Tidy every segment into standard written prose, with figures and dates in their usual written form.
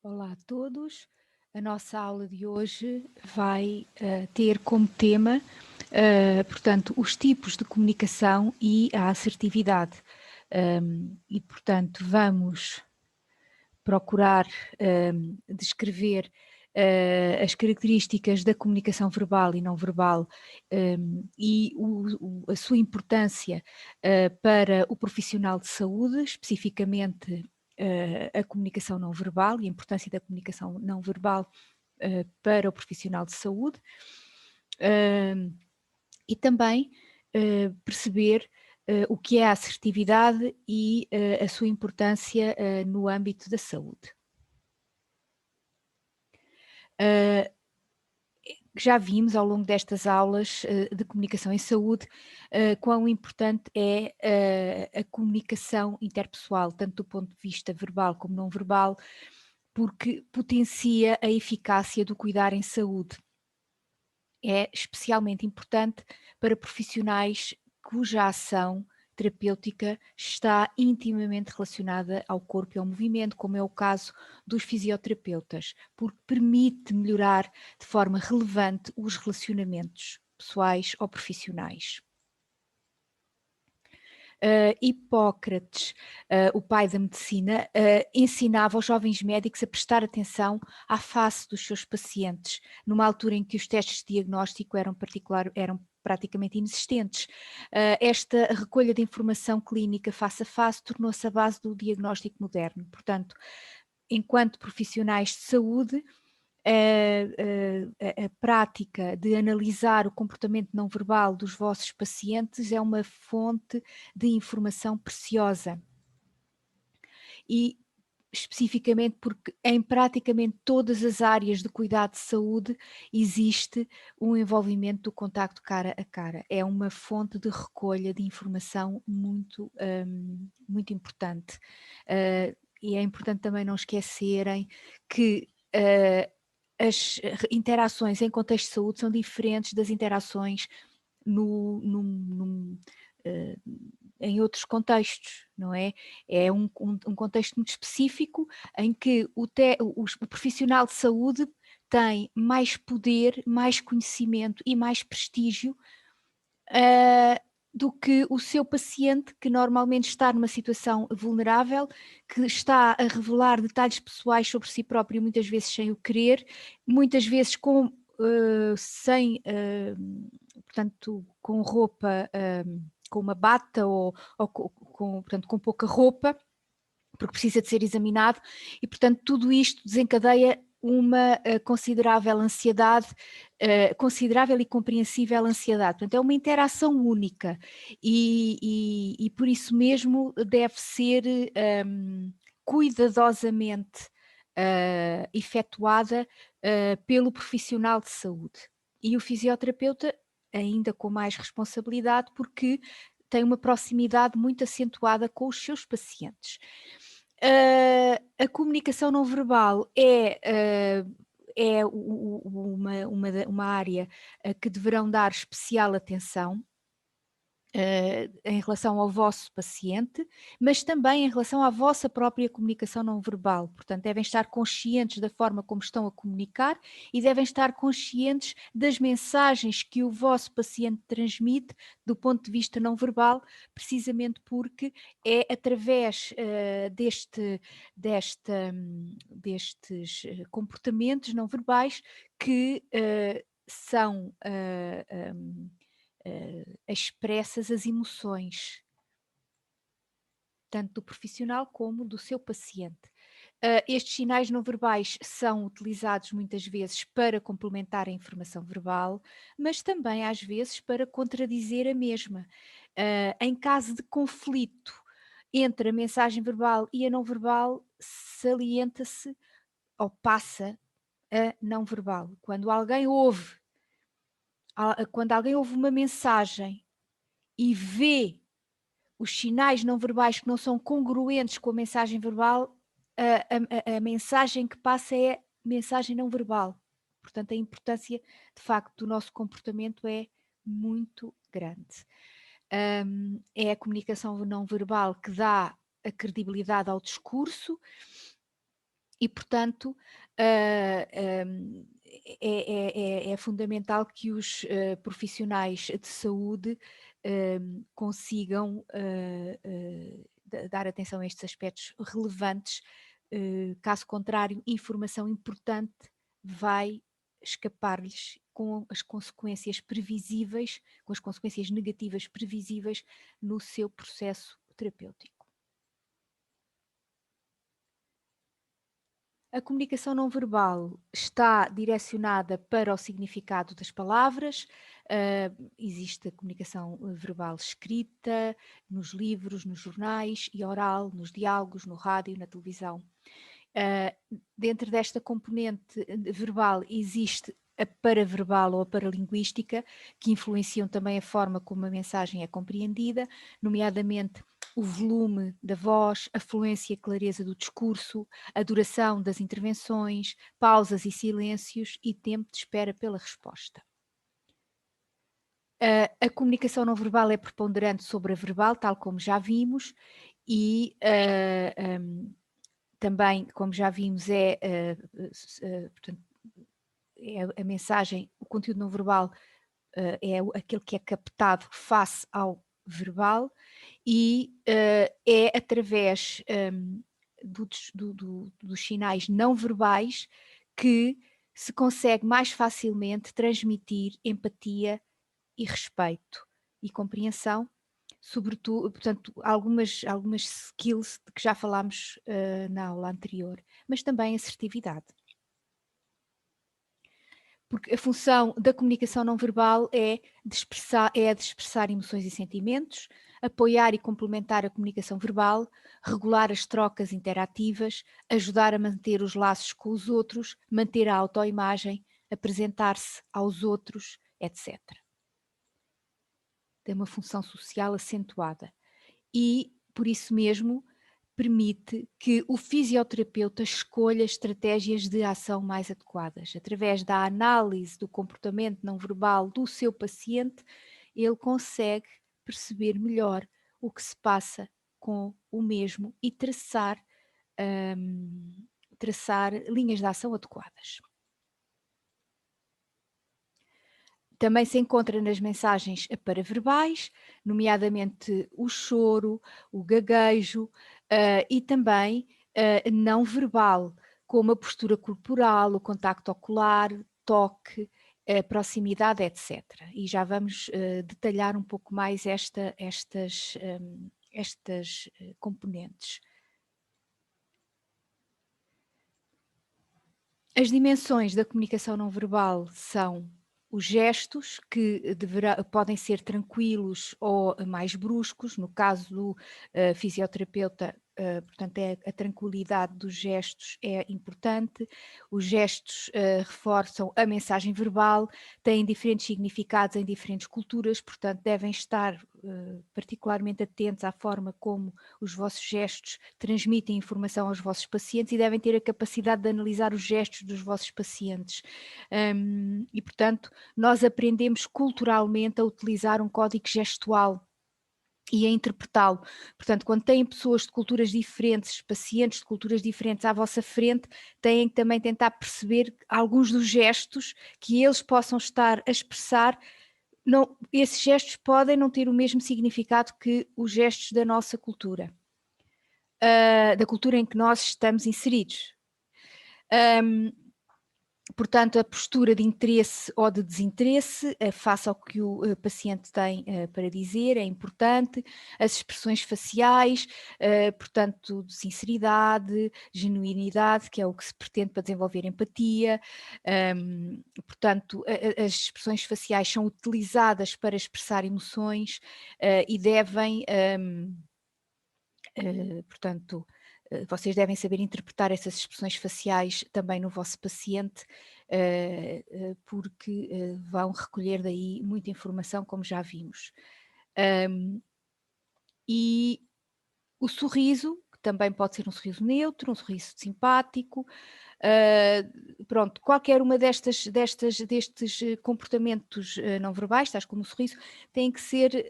Olá a todos. A nossa aula de hoje vai ter como tema, portanto, os tipos de comunicação e a assertividade. E, portanto, vamos procurar descrever as características da comunicação verbal e não verbal e a sua importância para o profissional de saúde, especificamente a comunicação não verbal e a importância da comunicação não verbal para o profissional de saúde, e também perceber o que é a assertividade e a sua importância no âmbito da saúde. Já vimos ao longo destas aulas de comunicação em saúde quão importante é a comunicação interpessoal, tanto do ponto de vista verbal como não verbal, porque potencia a eficácia do cuidar em saúde. É especialmente importante para profissionais cuja ação terapêutica está intimamente relacionada ao corpo e ao movimento, como é o caso dos fisioterapeutas, porque permite melhorar de forma relevante os relacionamentos pessoais ou profissionais. Hipócrates, o pai da medicina, ensinava os jovens médicos a prestar atenção à face dos seus pacientes, numa altura em que os testes de diagnóstico eram praticamente inexistentes. Esta recolha de informação clínica face a face tornou-se a base do diagnóstico moderno. Portanto, enquanto profissionais de saúde, a prática de analisar o comportamento não verbal dos vossos pacientes é uma fonte de informação preciosa. E especificamente porque em praticamente todas as áreas de cuidado de saúde existe um envolvimento do contacto cara a cara. É uma fonte de recolha de informação muito importante. E é importante também não esquecerem que as interações em contexto de saúde são diferentes das interações no, num, num, eh, em outros contextos, não é? É um contexto muito específico em que o profissional de saúde tem mais poder, mais conhecimento e mais prestígio do que o seu paciente, que normalmente está numa situação vulnerável, que está a revelar detalhes pessoais sobre si próprio, muitas vezes sem o querer, muitas vezes sem, portanto, com roupa, com uma bata ou portanto, com pouca roupa, porque precisa de ser examinado, e portanto tudo isto desencadeia uma considerável ansiedade, considerável e compreensível ansiedade. Portanto, é uma interação única e por isso mesmo deve ser cuidadosamente efetuada pelo profissional de saúde. E o fisioterapeuta ainda com mais responsabilidade, porque tem uma proximidade muito acentuada com os seus pacientes. A comunicação não verbal é uma área a que deverão dar especial atenção, em relação ao vosso paciente, mas também em relação à vossa própria comunicação não verbal. Portanto, devem estar conscientes da forma como estão a comunicar e devem estar conscientes das mensagens que o vosso paciente transmite do ponto de vista não verbal, precisamente porque é através destes comportamentos não verbais que são expressas as emoções, tanto do profissional como do seu paciente. Estes sinais não verbais são utilizados muitas vezes para complementar a informação verbal, mas também às vezes para contradizer a mesma. Em caso de conflito entre a mensagem verbal e a não verbal, salienta-se ou passa a não verbal. Quando alguém ouve uma mensagem e vê os sinais não verbais que não são congruentes com a mensagem verbal, a mensagem que passa é mensagem não verbal. Portanto, a importância, de facto, do nosso comportamento é muito grande. É a comunicação não verbal que dá a credibilidade ao discurso e portanto, é fundamental que os profissionais de saúde consigam dar atenção a estes aspectos relevantes, caso contrário, informação importante vai escapar-lhes com as consequências previsíveis, com as consequências negativas previsíveis no seu processo terapêutico. A comunicação não verbal está direcionada para o significado das palavras. Existe a comunicação verbal escrita, nos livros, nos jornais, e oral, nos diálogos, no rádio, na televisão. Dentro desta componente verbal existe a paraverbal ou a paralinguística, que influenciam também a forma como a mensagem é compreendida, nomeadamente o volume da voz, a fluência e a clareza do discurso, a duração das intervenções, pausas e silêncios e tempo de espera pela resposta. A comunicação não verbal é preponderante sobre a verbal, tal como já vimos, e também, como já vimos, portanto, é a mensagem, o conteúdo não verbal é aquele que é captado face ao verbal, e é através dos sinais não verbais que se consegue mais facilmente transmitir empatia e respeito e compreensão, sobretudo, portanto, algumas skills de que já falámos na aula anterior, mas também assertividade. Porque a função da comunicação não verbal é a de expressar emoções e sentimentos, apoiar e complementar a comunicação verbal, regular as trocas interativas, ajudar a manter os laços com os outros, manter a autoimagem, apresentar-se aos outros, etc. Tem uma função social acentuada e, por isso mesmo, permite que o fisioterapeuta escolha estratégias de ação mais adequadas. Através da análise do comportamento não verbal do seu paciente, ele consegue perceber melhor o que se passa com o mesmo e traçar linhas de ação adequadas. Também se encontra nas mensagens paraverbais, nomeadamente o choro, o gaguejo, e também não verbal, como a postura corporal, o contacto ocular, toque, proximidade, etc. E já vamos detalhar um pouco mais estas componentes. As dimensões da comunicação não verbal são os gestos, que podem ser tranquilos ou mais bruscos. No caso do fisioterapeuta, portanto, a tranquilidade dos gestos é importante. Os gestos reforçam a mensagem verbal, têm diferentes significados em diferentes culturas, portanto, devem estar particularmente atentos à forma como os vossos gestos transmitem informação aos vossos pacientes, e devem ter a capacidade de analisar os gestos dos vossos pacientes. E, portanto, nós aprendemos culturalmente a utilizar um código gestual e a interpretá-lo. Portanto, quando têm pessoas de culturas diferentes, pacientes de culturas diferentes à vossa frente, têm que também tentar perceber alguns dos gestos que eles possam estar a expressar. Não, esses gestos podem não ter o mesmo significado que os gestos da nossa cultura, da cultura em que nós estamos inseridos. Portanto, a postura de interesse ou de desinteresse face ao que o paciente tem para dizer é importante. As expressões faciais, portanto, de sinceridade, genuinidade, que é o que se pretende para desenvolver empatia. Portanto, as expressões faciais são utilizadas para expressar emoções e devem, portanto, vocês devem saber interpretar essas expressões faciais também no vosso paciente, porque vão recolher daí muita informação, como já vimos. E o sorriso, que também pode ser um sorriso neutro, um sorriso simpático, pronto, qualquer uma destes comportamentos não verbais, tais como o sorriso, têm que ser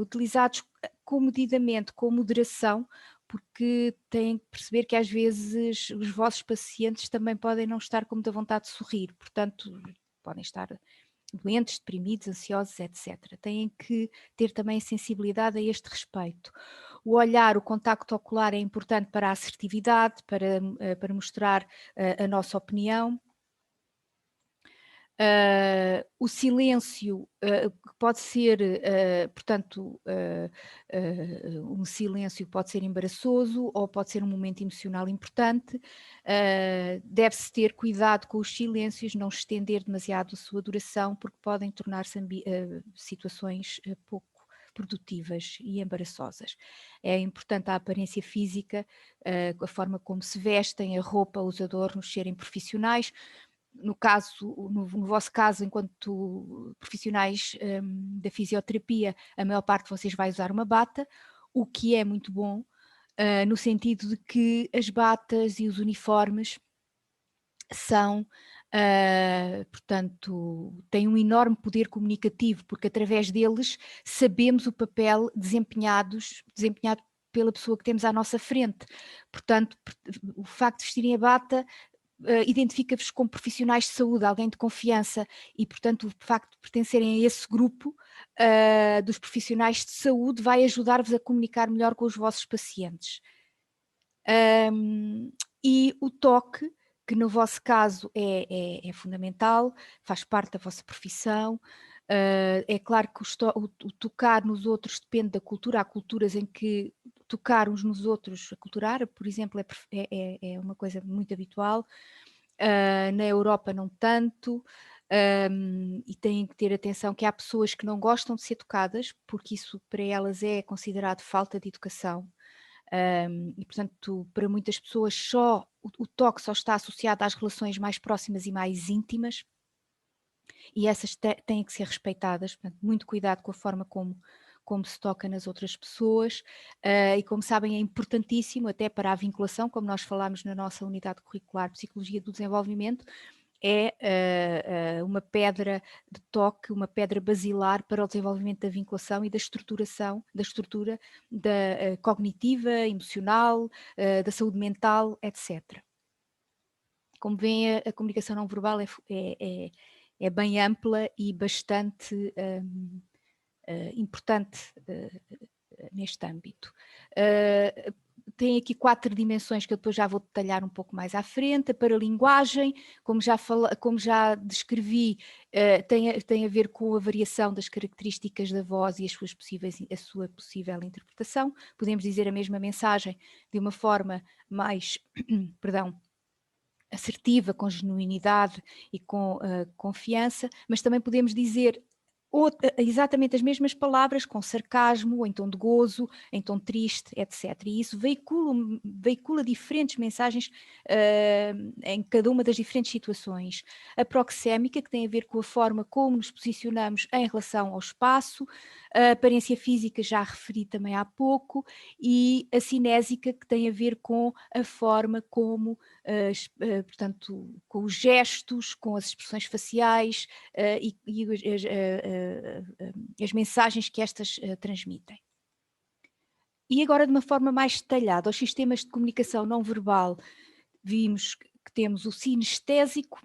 utilizados comedidamente, com moderação, porque têm que perceber que às vezes os vossos pacientes também podem não estar com muita vontade de sorrir, portanto, podem estar doentes, deprimidos, ansiosos, etc. Têm que ter também sensibilidade a este respeito. O olhar, o contacto ocular é importante para a assertividade, para mostrar a nossa opinião. O silêncio pode ser, portanto, um silêncio pode ser embaraçoso ou pode ser um momento emocional importante. Deve-se ter cuidado com os silêncios, não estender demasiado a sua duração, porque podem tornar-se situações pouco produtivas e embaraçosas. É importante a aparência física, a forma como se vestem, a roupa, os adornos serem profissionais. No vosso caso, enquanto profissionais da fisioterapia, a maior parte de vocês vai usar uma bata, o que é muito bom, no sentido de que as batas e os uniformes são, portanto, têm um enorme poder comunicativo, porque através deles sabemos o papel desempenhado pela pessoa que temos à nossa frente. Portanto, o facto de vestirem a bata identifica-vos como profissionais de saúde, alguém de confiança, e portanto o facto de pertencerem a esse grupo dos profissionais de saúde vai ajudar-vos a comunicar melhor com os vossos pacientes. E o toque, que no vosso caso é fundamental, faz parte da vossa profissão. É claro que o tocar nos outros depende da cultura. Há culturas em que tocar uns nos outros, a cultura árabe, por exemplo, é uma coisa muito habitual. Na Europa não tanto, e têm que ter atenção que há pessoas que não gostam de ser tocadas, porque isso para elas é considerado falta de educação. E portanto, para muitas pessoas o toque só está associado às relações mais próximas e mais íntimas, e essas têm que ser respeitadas. Portanto, muito cuidado com a forma como se toca nas outras pessoas, e como sabem é importantíssimo até para a vinculação, como nós falámos na nossa unidade curricular Psicologia do Desenvolvimento, é uma pedra de toque, uma pedra basilar para o desenvolvimento da vinculação e da estrutura cognitiva, emocional, da saúde mental, etc. Como veem, a comunicação não verbal é bem ampla e bastante importante neste âmbito. Tem aqui 4 dimensões que eu depois já vou detalhar um pouco mais à frente. A paralinguagem, como já descrevi, tem a ver com a variação das características da voz e a sua possível interpretação. Podemos dizer a mesma mensagem de uma forma mais, perdão, assertiva, com genuinidade e com confiança, mas também podemos dizer exatamente as mesmas palavras com sarcasmo, em tom de gozo, em tom triste, etc. E isso veicula diferentes mensagens em cada uma das diferentes situações. A proxémica, que tem a ver com a forma como nos posicionamos em relação ao espaço, a aparência física já referi também há pouco, e a cinésica, que tem a ver com a forma como, portanto, com os gestos, com as expressões faciais e as mensagens que estas transmitem. E agora, de uma forma mais detalhada, os sistemas de comunicação não verbal, vimos que temos o sinestésico,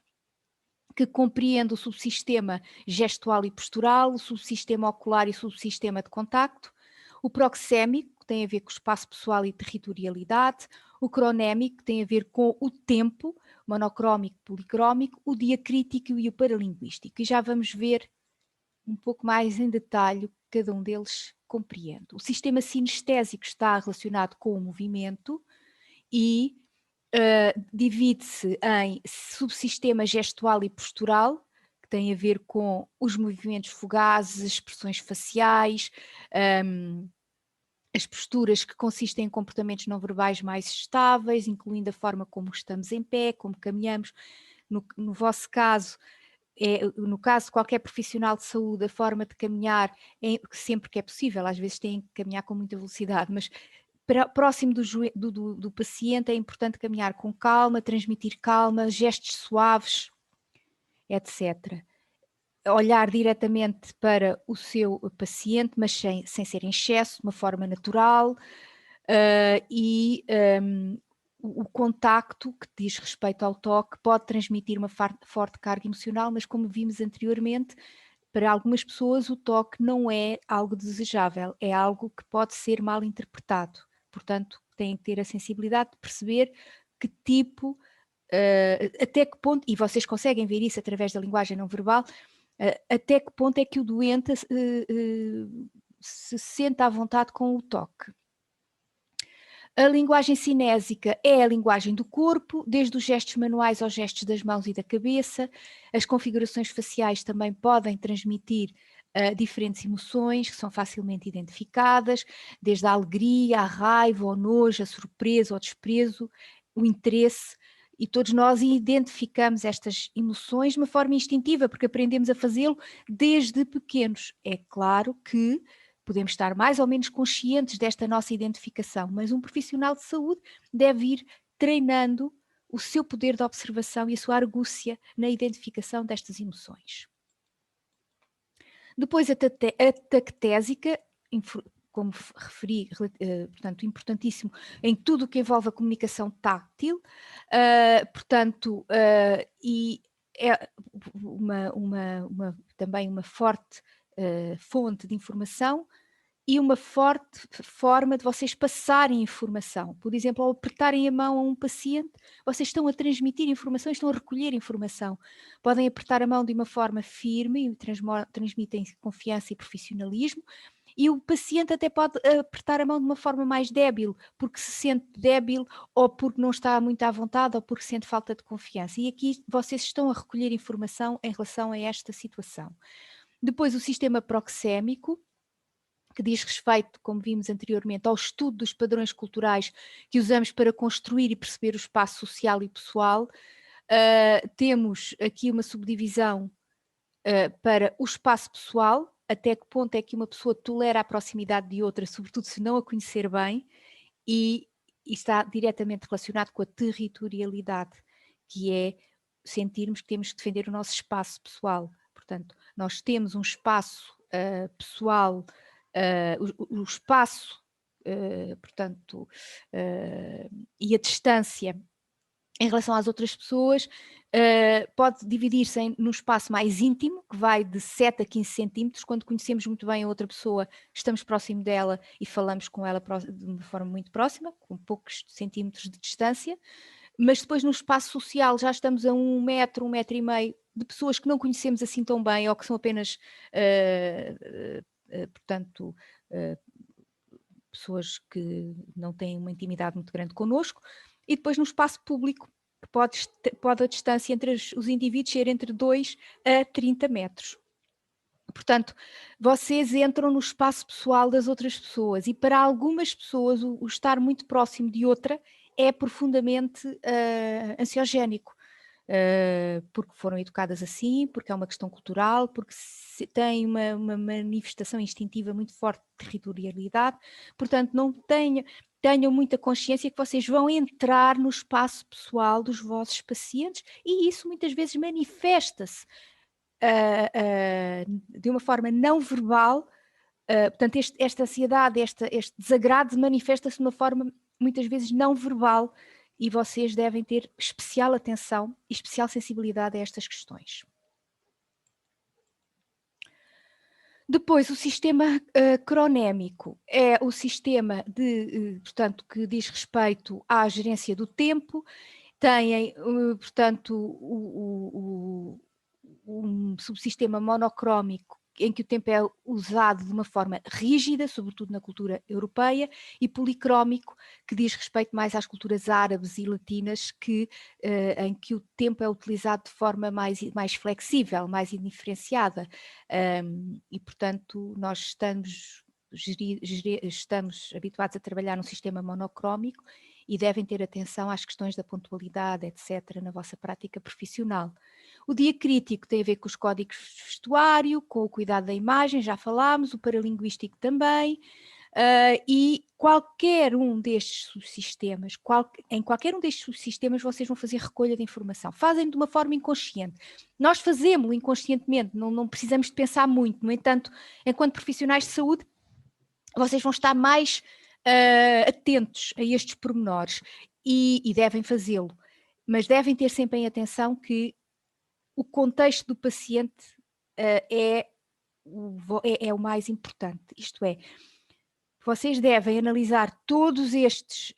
que compreende o subsistema gestual e postural, o subsistema ocular e o subsistema de contacto, o proxémico, que tem a ver com o espaço pessoal e territorialidade, o cronémico, que tem a ver com o tempo, monocrómico, policrómico, o diacrítico e o paralinguístico. E já vamos ver um pouco mais em detalhe o que cada um deles compreende. O sistema sinestésico está relacionado com o movimento e divide-se em subsistema gestual e postural, que tem a ver com os movimentos fugazes, as expressões faciais, as posturas, que consistem em comportamentos não verbais mais estáveis, incluindo a forma como estamos em pé, como caminhamos. No vosso caso, no caso de qualquer profissional de saúde, a forma de caminhar sempre que é possível, às vezes têm que caminhar com muita velocidade, mas próximo do paciente é importante caminhar com calma, transmitir calma, gestos suaves, etc. Olhar diretamente para o seu paciente, mas sem ser em excesso, de uma forma natural. e o contacto que diz respeito ao toque pode transmitir uma forte carga emocional, mas como vimos anteriormente, para algumas pessoas o toque não é algo desejável, é algo que pode ser mal interpretado. Portanto, têm que ter a sensibilidade de perceber que tipo, até que ponto, e vocês conseguem ver isso através da linguagem não verbal, até que ponto é que o doente se sente à vontade com o toque. A linguagem cinésica é a linguagem do corpo, desde os gestos manuais aos gestos das mãos e da cabeça. As configurações faciais também podem transmitir diferentes emoções que são facilmente identificadas, desde a alegria, a raiva, o nojo, a surpresa, o desprezo, o interesse. E todos nós identificamos estas emoções de uma forma instintiva, porque aprendemos a fazê-lo desde pequenos. É claro que podemos estar mais ou menos conscientes desta nossa identificação, mas um profissional de saúde deve ir treinando o seu poder de observação e a sua argúcia na identificação destas emoções. Depois a tactésica, como referi, portanto, importantíssimo em tudo o que envolve a comunicação táctil, portanto, e é também uma forte fonte de informação e uma forte forma de vocês passarem informação. Por exemplo, ao apertarem a mão a um paciente, vocês estão a transmitir informação, estão a recolher informação. Podem apertar a mão de uma forma firme e transmitem confiança e profissionalismo, e o paciente até pode apertar a mão de uma forma mais débil, porque se sente débil ou porque não está muito à vontade ou porque sente falta de confiança. E aqui vocês estão a recolher informação em relação a esta situação. Depois o sistema proxémico, que diz respeito, como vimos anteriormente, ao estudo dos padrões culturais que usamos para construir e perceber o espaço social e pessoal. Temos aqui uma subdivisão para o espaço pessoal, até que ponto é que uma pessoa tolera a proximidade de outra, sobretudo se não a conhecer bem, e está diretamente relacionado com a territorialidade, que é sentirmos que temos que defender o nosso espaço pessoal. Portanto, nós temos um espaço pessoal, o espaço, portanto, e a distância em relação às outras pessoas, pode dividir-se num espaço mais íntimo, que vai de 7 a 15 centímetros, quando conhecemos muito bem a outra pessoa, estamos próximo dela e falamos com ela de uma forma muito próxima, com poucos centímetros de distância, mas depois no espaço social já estamos a 1 metro, 1,5 metro de pessoas que não conhecemos assim tão bem, ou que são apenas, portanto, pessoas que não têm uma intimidade muito grande connosco, e depois no espaço público, que pode a distância entre os indivíduos ser entre 2 a 30 metros. Portanto, vocês entram no espaço pessoal das outras pessoas, e para algumas pessoas o estar muito próximo de outra é profundamente ansiogénico. Porque foram educadas assim, porque é uma questão cultural, porque têm uma manifestação instintiva muito forte de territorialidade, portanto não tenham muita consciência que vocês vão entrar no espaço pessoal dos vossos pacientes, e isso muitas vezes manifesta-se de uma forma não verbal. Portanto, esta ansiedade, este desagrado manifesta-se de uma forma muitas vezes não verbal, e vocês devem ter especial atenção e especial sensibilidade a estas questões. Depois, o sistema cronémico é o sistema portanto, que diz respeito à gerência do tempo. Tem, portanto, um subsistema monocrómico em que o tempo é usado de uma forma rígida, sobretudo na cultura europeia, e policrómico, que diz respeito mais às culturas árabes e latinas, em que o tempo é utilizado de forma mais flexível, mais indiferenciada, e portanto nós estamos habituados a trabalhar num sistema monocrómico e devem ter atenção às questões da pontualidade, etc., na vossa prática profissional. O diacrítico tem a ver com os códigos de vestuário, com o cuidado da imagem, já falámos, o paralinguístico também, e qualquer um destes subsistemas, em qualquer um destes subsistemas vocês vão fazer recolha de informação. Fazem de uma forma inconsciente. Nós fazemos-lo inconscientemente, não precisamos de pensar muito. No entanto, enquanto profissionais de saúde, vocês vão estar mais atentos a estes pormenores e devem fazê-lo, mas devem ter sempre em atenção que o contexto do paciente é o mais importante, isto é, vocês devem analisar todos estes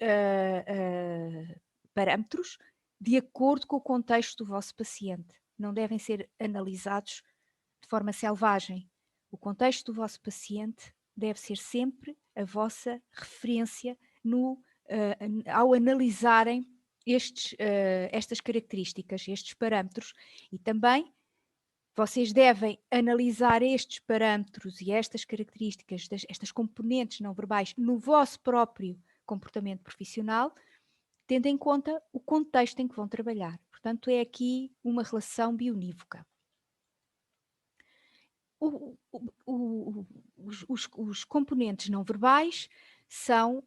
parâmetros de acordo com o contexto do vosso paciente. Não devem ser analisados de forma selvagem. O contexto do vosso paciente deve ser sempre a vossa referência ao analisarem estas características, estes parâmetros, e também vocês devem analisar estes parâmetros e estas características, estas componentes não verbais no vosso próprio comportamento profissional, tendo em conta o contexto em que vão trabalhar. Portanto, é aqui uma relação bionívoca. Os componentes não verbais são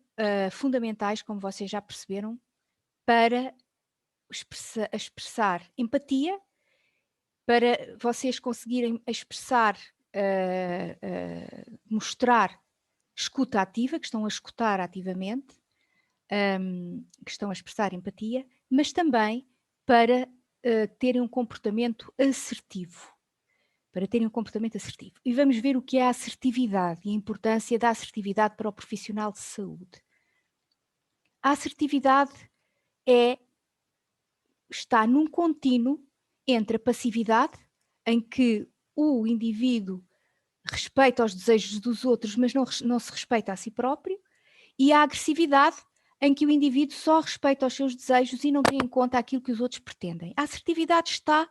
fundamentais, como vocês já perceberam, para expressar empatia, para vocês conseguirem expressar, mostrar escuta ativa, que estão a escutar ativamente, que estão a expressar empatia, mas também para terem um comportamento assertivo. Para terem um comportamento assertivo. E vamos ver o que é a assertividade e a importância da assertividade para o profissional de saúde. A assertividade está num contínuo entre a passividade, em que o indivíduo respeita os desejos dos outros, mas não se respeita a si próprio, e a agressividade, em que o indivíduo só respeita os seus desejos e não tem em conta aquilo que os outros pretendem. A assertividade está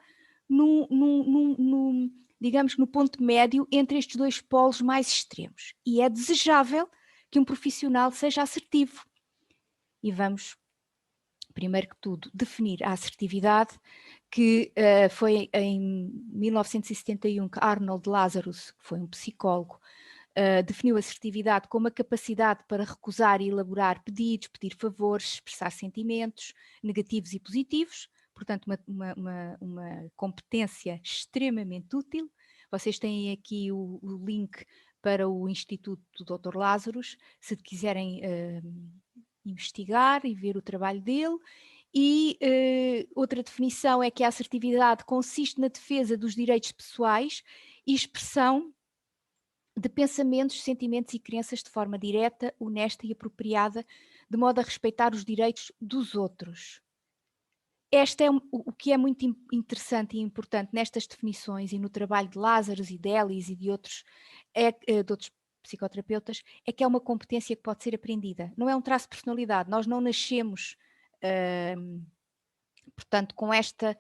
digamos, no ponto médio entre estes dois polos mais extremos. E é desejável que um profissional seja assertivo. E vamos, primeiro que tudo, definir a assertividade, que foi em 1971 que Arnold Lazarus, que foi um psicólogo, definiu a assertividade como a capacidade para recusar e elaborar pedidos, pedir favores, expressar sentimentos negativos e positivos, portanto uma competência extremamente útil. Vocês têm aqui o link para o Instituto do Dr. Lazarus, se quiserem investigar e ver o trabalho dele. E outra definição é que a assertividade consiste na defesa dos direitos pessoais e expressão de pensamentos, sentimentos e crenças de forma direta, honesta e apropriada, de modo a respeitar os direitos dos outros. Este é o que é muito interessante e importante nestas definições e no trabalho de Lazarus e de Ellis e de outros psicoterapeutas, é que é uma competência que pode ser aprendida. Não é um traço de personalidade. Nós não nascemos, portanto, com esta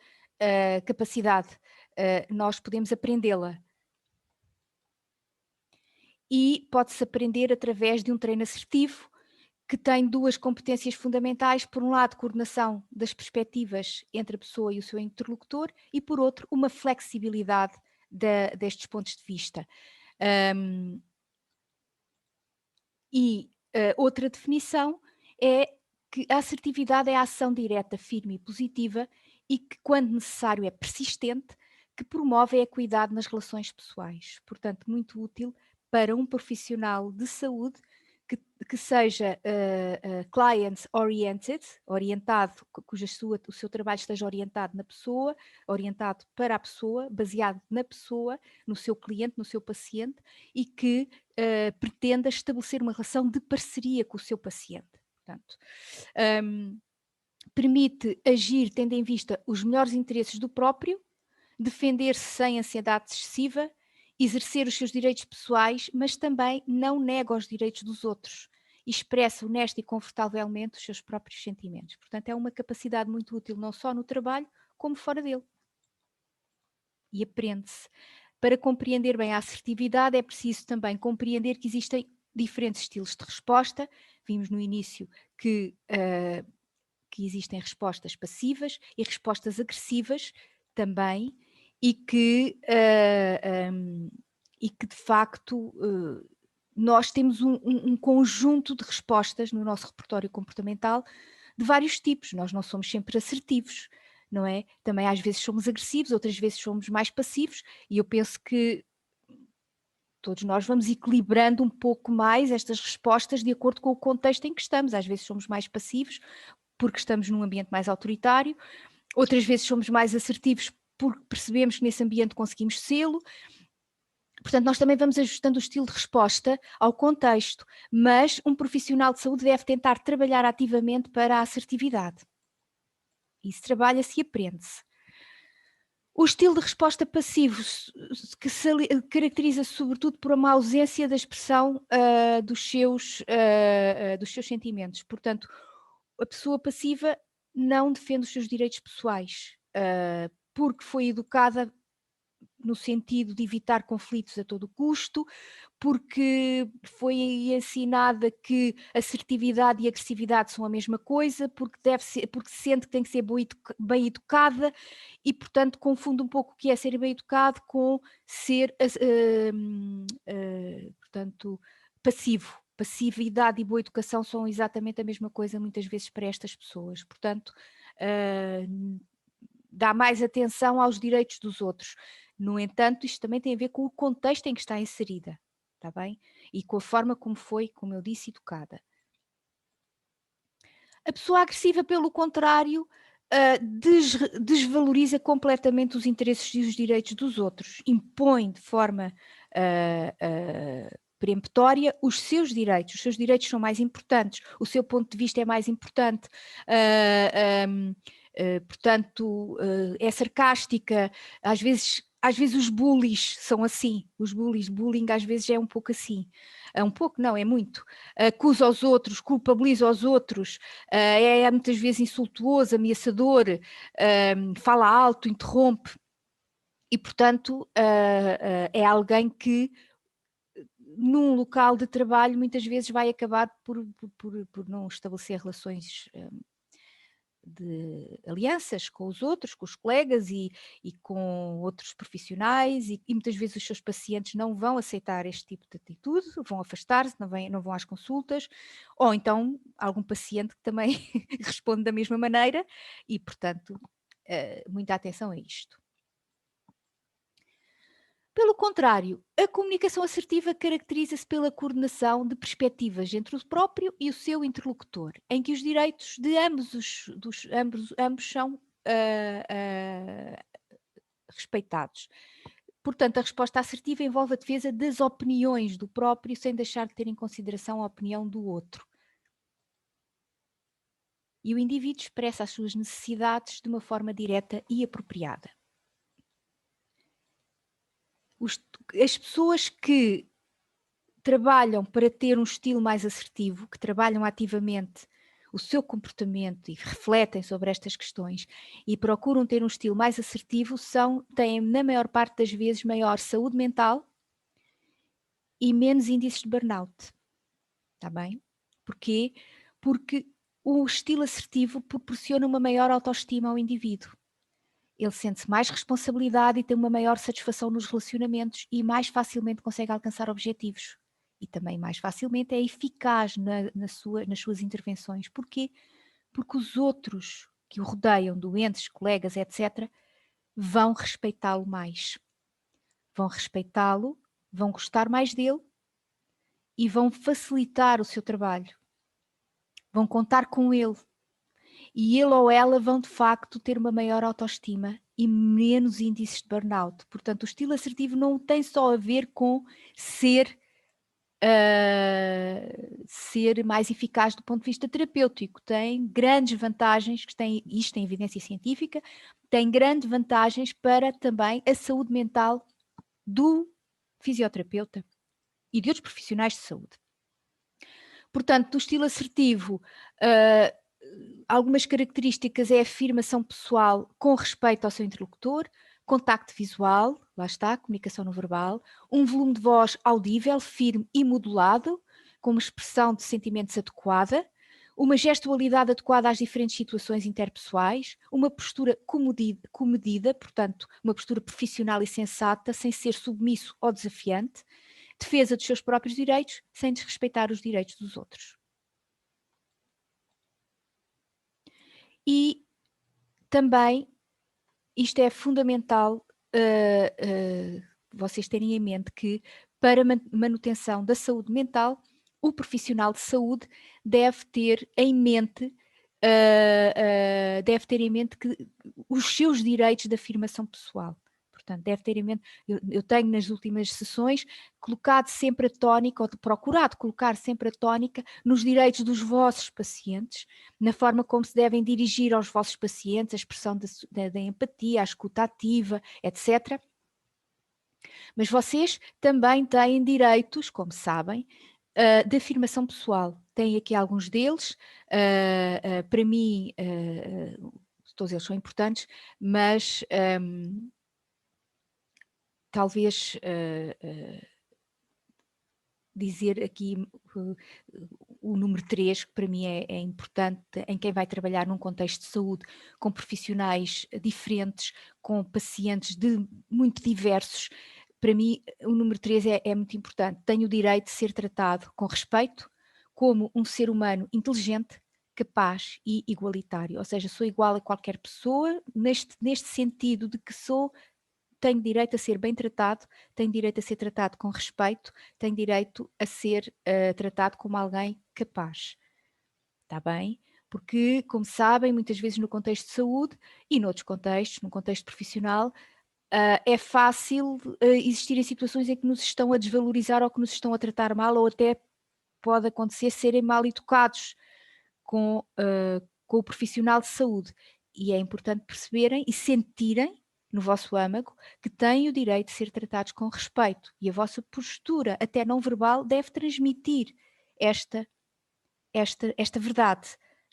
capacidade. Nós podemos aprendê-la. E pode-se aprender através de um treino assertivo, que tem duas competências fundamentais: por um lado, coordenação das perspectivas entre a pessoa e o seu interlocutor, e por outro, uma flexibilidade destes pontos de vista. Outra definição é que a assertividade é a ação direta, firme e positiva, e que, quando necessário, é persistente, que promove a equidade nas relações pessoais. Portanto, muito útil para um profissional de saúde que seja client-oriented, orientado, o seu trabalho esteja orientado na pessoa, orientado para a pessoa, baseado na pessoa, no seu cliente, no seu paciente, e que pretenda estabelecer uma relação de parceria com o seu paciente. Portanto, permite agir tendo em vista os melhores interesses do próprio, defender-se sem ansiedade excessiva, exercer os seus direitos pessoais, mas também não nega os direitos dos outros e expressa honesta e confortavelmente os seus próprios sentimentos. Portanto, é uma capacidade muito útil não só no trabalho, como fora dele. E aprende-se. Para compreender bem a assertividade, é preciso também compreender que existem diferentes estilos de resposta. Vimos no início que existem respostas passivas e respostas agressivas também, e que de facto nós temos um conjunto de respostas no nosso repertório comportamental de vários tipos. Nós não somos sempre assertivos, não é? Também às vezes somos agressivos, outras vezes somos mais passivos, e eu penso que todos nós vamos equilibrando um pouco mais estas respostas de acordo com o contexto em que estamos. Às vezes somos mais passivos porque estamos num ambiente mais autoritário, outras vezes somos mais assertivos porque percebemos que nesse ambiente conseguimos sê-lo. Portanto, nós também vamos ajustando o estilo de resposta ao contexto, mas um profissional de saúde deve tentar trabalhar ativamente para a assertividade. Isso trabalha-se e aprende-se. O estilo de resposta passivo que se caracteriza-se sobretudo por uma ausência da expressão dos seus sentimentos. Portanto, a pessoa passiva não defende os seus direitos pessoais, porque foi educada no sentido de evitar conflitos a todo custo, porque foi ensinada que assertividade e agressividade são a mesma coisa, porque sente que tem que ser bem educada e, portanto, confunde um pouco o que é ser bem educado com ser, portanto, passivo. Passividade e boa educação são exatamente a mesma coisa muitas vezes para estas pessoas. Portanto, dá mais atenção aos direitos dos outros. No entanto, isto também tem a ver com o contexto em que está inserida, está bem? E com a forma como foi, como eu disse, educada. A pessoa agressiva, pelo contrário, desvaloriza completamente os interesses e os direitos dos outros, impõe de forma peremptória os seus direitos são mais importantes, o seu ponto de vista é mais importante, portanto, é sarcástica, às vezes os bullies são assim, bullying às vezes é um pouco assim, um pouco não, é muito, acusa os outros, culpabiliza os outros, é muitas vezes insultuoso, ameaçador, fala alto, interrompe, e portanto é alguém que num local de trabalho muitas vezes vai acabar por não estabelecer relações de alianças com os outros, com os colegas e com outros profissionais e muitas vezes os seus pacientes não vão aceitar este tipo de atitude, vão afastar-se, não vão às consultas, ou então algum paciente que também responde da mesma maneira e, portanto, muita atenção a isto. Pelo contrário, a comunicação assertiva caracteriza-se pela coordenação de perspectivas entre o próprio e o seu interlocutor, em que os direitos de ambos são respeitados. Portanto, a resposta assertiva envolve a defesa das opiniões do próprio, sem deixar de ter em consideração a opinião do outro. E o indivíduo expressa as suas necessidades de uma forma direta e apropriada. As pessoas que trabalham para ter um estilo mais assertivo, que trabalham ativamente o seu comportamento e refletem sobre estas questões e procuram ter um estilo mais assertivo, têm, na maior parte das vezes, maior saúde mental e menos índices de burnout. Está bem? Porquê? Porque o estilo assertivo proporciona uma maior autoestima ao indivíduo. Ele sente-se mais responsabilidade e tem uma maior satisfação nos relacionamentos e mais facilmente consegue alcançar objetivos. E também mais facilmente é eficaz nas suas intervenções. Porquê? Porque os outros que o rodeiam, doentes, colegas, etc., vão respeitá-lo mais. Vão respeitá-lo, vão gostar mais dele e vão facilitar o seu trabalho. Vão contar com ele. E ele ou ela vão, de facto, ter uma maior autoestima e menos índices de burnout. Portanto, o estilo assertivo não tem só a ver com ser mais eficaz do ponto de vista terapêutico. Tem grandes vantagens, isto tem evidência científica, tem grandes vantagens para também a saúde mental do fisioterapeuta e de outros profissionais de saúde. Portanto, do estilo assertivo, algumas características é a afirmação pessoal com respeito ao seu interlocutor, contacto visual, lá está, comunicação não verbal, um volume de voz audível, firme e modulado, com uma expressão de sentimentos adequada, uma gestualidade adequada às diferentes situações interpessoais, uma postura comedida, portanto, uma postura profissional e sensata, sem ser submisso ou desafiante, defesa dos seus próprios direitos, sem desrespeitar os direitos dos outros. E também, isto é fundamental vocês terem em mente que para manutenção da saúde mental, o profissional de saúde deve ter em mente que os seus direitos de afirmação pessoal. Portanto, deve ter em mente, eu tenho nas últimas sessões colocado sempre a tónica, ou procurado colocar sempre a tónica nos direitos dos vossos pacientes, na forma como se devem dirigir aos vossos pacientes, a expressão da empatia, a escuta ativa, etc. Mas vocês também têm direitos, como sabem, de afirmação pessoal. Têm aqui alguns deles, para mim, todos eles são importantes, mas talvez dizer aqui o número 3, que para mim é importante, em quem vai trabalhar num contexto de saúde, com profissionais diferentes, com pacientes muito diversos. Para mim, o número 3 é muito importante. Tenho o direito de ser tratado com respeito, como um ser humano inteligente, capaz e igualitário. Ou seja, sou igual a qualquer pessoa, neste sentido de que tenho direito a ser bem tratado, tenho direito a ser tratado com respeito, tenho direito a ser tratado como alguém capaz. Está bem? Porque, como sabem, muitas vezes no contexto de saúde e noutros contextos, no contexto profissional, é fácil existirem situações em que nos estão a desvalorizar ou que nos estão a tratar mal, ou até pode acontecer serem mal educados com o profissional de saúde. E é importante perceberem e sentirem no vosso âmago que têm o direito de ser tratados com respeito, e a vossa postura, até não verbal, deve transmitir esta verdade,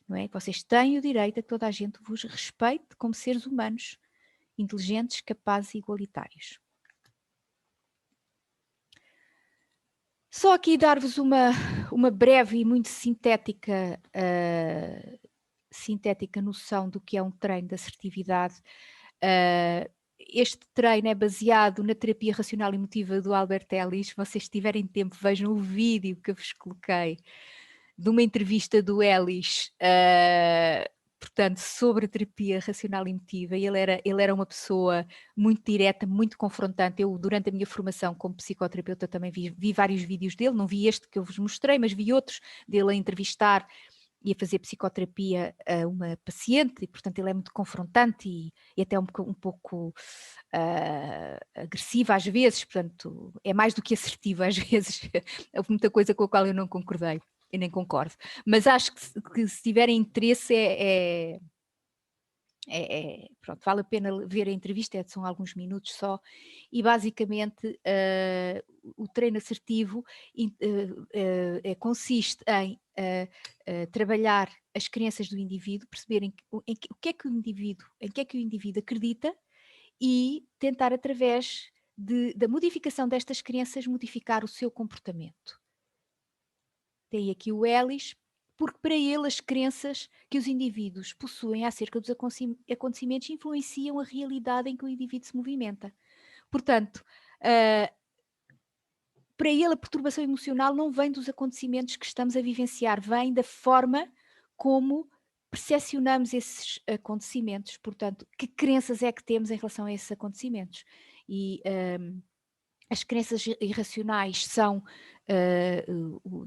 não é? Vocês têm o direito a que toda a gente vos respeite como seres humanos, inteligentes, capazes e igualitários. Só aqui dar-vos uma breve e muito sintética noção do que é um treino de assertividade. Este treino é baseado na terapia racional e emotiva do Albert Ellis. Se vocês tiverem tempo, vejam o vídeo que eu vos coloquei de uma entrevista do Ellis, portanto, sobre a terapia racional e emotiva. Ele era uma pessoa muito direta, muito confrontante. Eu, durante a minha formação como psicoterapeuta, também vi vários vídeos dele, não vi este que eu vos mostrei, mas vi outros dele a entrevistar e a fazer psicoterapia a uma paciente, e portanto ele é muito confrontante e até um pouco agressivo às vezes, portanto é mais do que assertivo às vezes. Houve muita coisa com a qual eu não concordei, eu nem concordo, mas acho que se tiverem interesse pronto, vale a pena ver a entrevista, são alguns minutos só, e basicamente o treino assertivo consiste em trabalhar as crenças do indivíduo, perceberem em que é que o indivíduo acredita e tentar, através da modificação destas crenças, modificar o seu comportamento. Tem aqui o Ellis, porque para ele as crenças que os indivíduos possuem acerca dos acontecimentos influenciam a realidade em que o indivíduo se movimenta. Portanto, para ele a perturbação emocional não vem dos acontecimentos que estamos a vivenciar, vem da forma como percepcionamos esses acontecimentos. Portanto, que crenças é que temos em relação a esses acontecimentos? E as crenças irracionais são,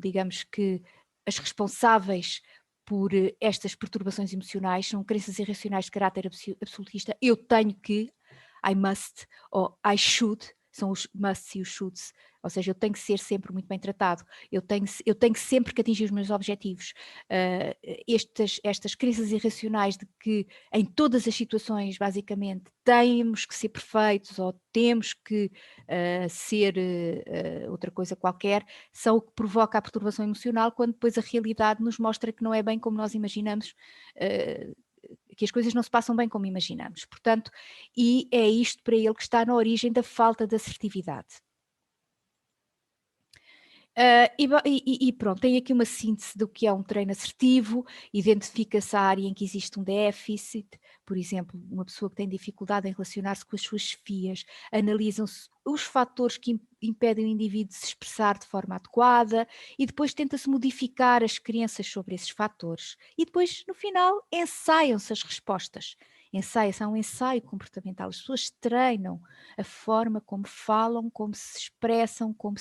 digamos que, as responsáveis por estas perturbações emocionais, são crenças irracionais de caráter absolutista. Eu tenho que, I must, ou I should, são os musts e os shoulds, ou seja, eu tenho que ser sempre muito bem tratado, eu tenho sempre que atingir os meus objetivos. Estas crenças irracionais de que em todas as situações, basicamente, temos que ser perfeitos ou temos que ser outra coisa qualquer, são o que provoca a perturbação emocional, quando depois a realidade nos mostra que não é bem como nós imaginamos, que as coisas não se passam bem como imaginamos. Portanto, e é isto para ele que está na origem da falta de assertividade. E pronto, tem aqui uma síntese do que é um treino assertivo, identifica-se a área em que existe um déficit, por exemplo, uma pessoa que tem dificuldade em relacionar-se com as suas chefias, analisam-se os fatores que impedem o indivíduo de se expressar de forma adequada e depois tenta-se modificar as crenças sobre esses fatores. E depois, no final, ensaiam-se as respostas. Ensaia-se, há um ensaio comportamental. As pessoas treinam a forma como falam, como se expressam, como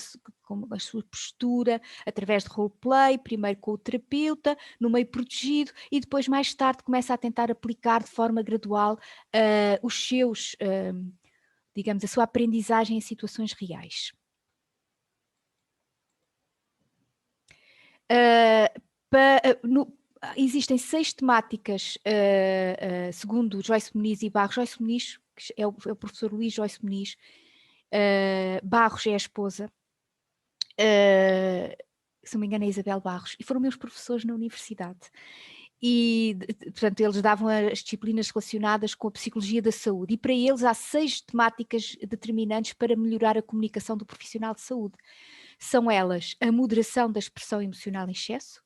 a sua postura, através de roleplay, primeiro com o terapeuta, no meio protegido, e depois mais tarde começa a tentar aplicar de forma gradual os seus, digamos, a sua aprendizagem em situações reais. Existem 6 temáticas, segundo Joyce Muniz e Barros. Joyce Muniz, que é o professor Luís Joyce Muniz, Barros é a esposa, se não me engano é Isabel Barros, e foram meus professores na universidade. E, portanto, eles davam as disciplinas relacionadas com a psicologia da saúde, e para eles há 6 temáticas determinantes para melhorar a comunicação do profissional de saúde. São elas a moderação da expressão emocional em excesso,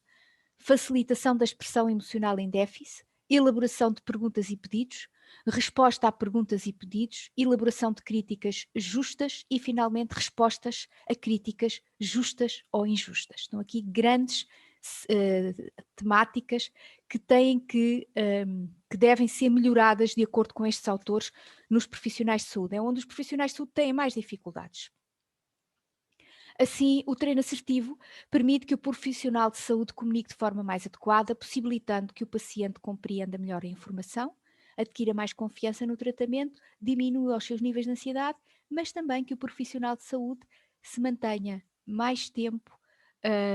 facilitação da expressão emocional em déficit, elaboração de perguntas e pedidos, resposta a perguntas e pedidos, elaboração de críticas justas e, finalmente, respostas a críticas justas ou injustas. Estão aqui grandes temáticas que têm que devem ser melhoradas de acordo com estes autores nos profissionais de saúde. É onde os profissionais de saúde têm mais dificuldades. Assim, o treino assertivo permite que o profissional de saúde comunique de forma mais adequada, possibilitando que o paciente compreenda melhor a informação, adquira mais confiança no tratamento, diminua os seus níveis de ansiedade, mas também que o profissional de saúde se mantenha mais tempo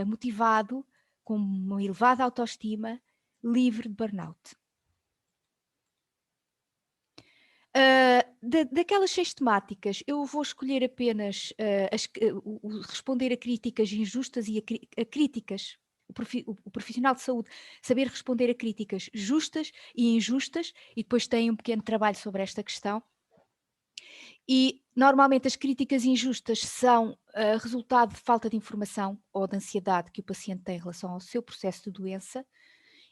motivado, com uma elevada autoestima, livre de burnout. Daquelas 6 temáticas, eu vou escolher apenas responder a críticas injustas e a críticas. O profissional de saúde saber responder a críticas justas e injustas, e depois tem um pequeno trabalho sobre esta questão. E normalmente as críticas injustas são resultado de falta de informação ou de ansiedade que o paciente tem em relação ao seu processo de doença,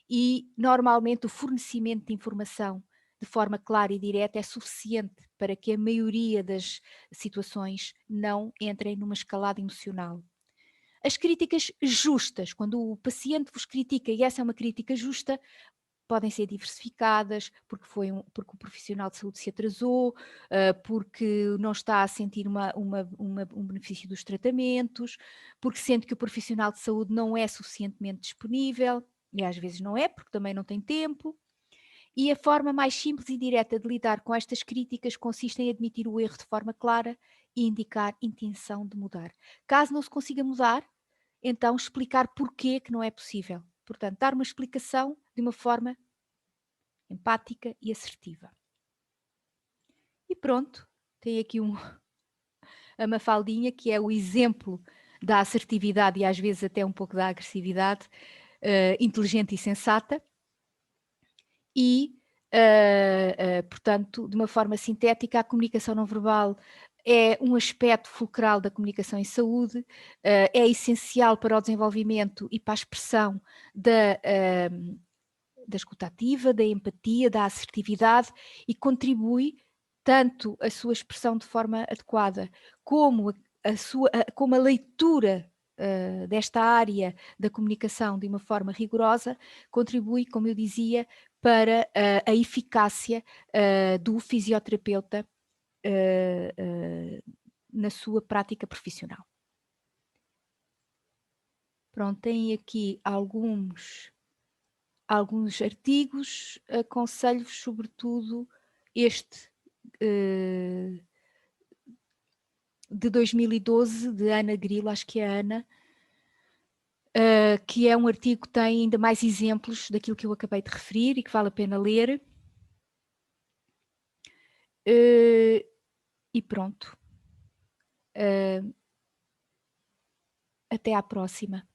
e normalmente o fornecimento de informação de forma clara e direta é suficiente para que a maioria das situações não entrem numa escalada emocional. As críticas justas, quando o paciente vos critica e essa é uma crítica justa, podem ser diversificadas, porque o profissional de saúde se atrasou, porque não está a sentir um benefício dos tratamentos, porque sente que o profissional de saúde não é suficientemente disponível, e às vezes não é, porque também não tem tempo. E a forma mais simples e direta de lidar com estas críticas consiste em admitir o erro de forma clara e indicar intenção de mudar. Caso não se consiga mudar, então explicar porquê que não é possível. Portanto, dar uma explicação de uma forma empática e assertiva. E pronto, tem aqui a Mafaldinha, que é o exemplo da assertividade e às vezes até um pouco da agressividade, inteligente e sensata. E, portanto, de uma forma sintética, a comunicação não verbal é um aspecto fulcral da comunicação em saúde, é essencial para o desenvolvimento e para a expressão da escuta ativa, da empatia, da assertividade, e contribui tanto a sua expressão de forma adequada como como a leitura desta área da comunicação de uma forma rigorosa, contribui, como eu dizia, para a eficácia do fisioterapeuta na sua prática profissional. Pronto, tem aqui alguns artigos, aconselho-vos sobretudo este de 2012, de Ana Grilo, acho que é a Ana, que é um artigo que tem ainda mais exemplos daquilo que eu acabei de referir e que vale a pena ler. E pronto. Até à próxima.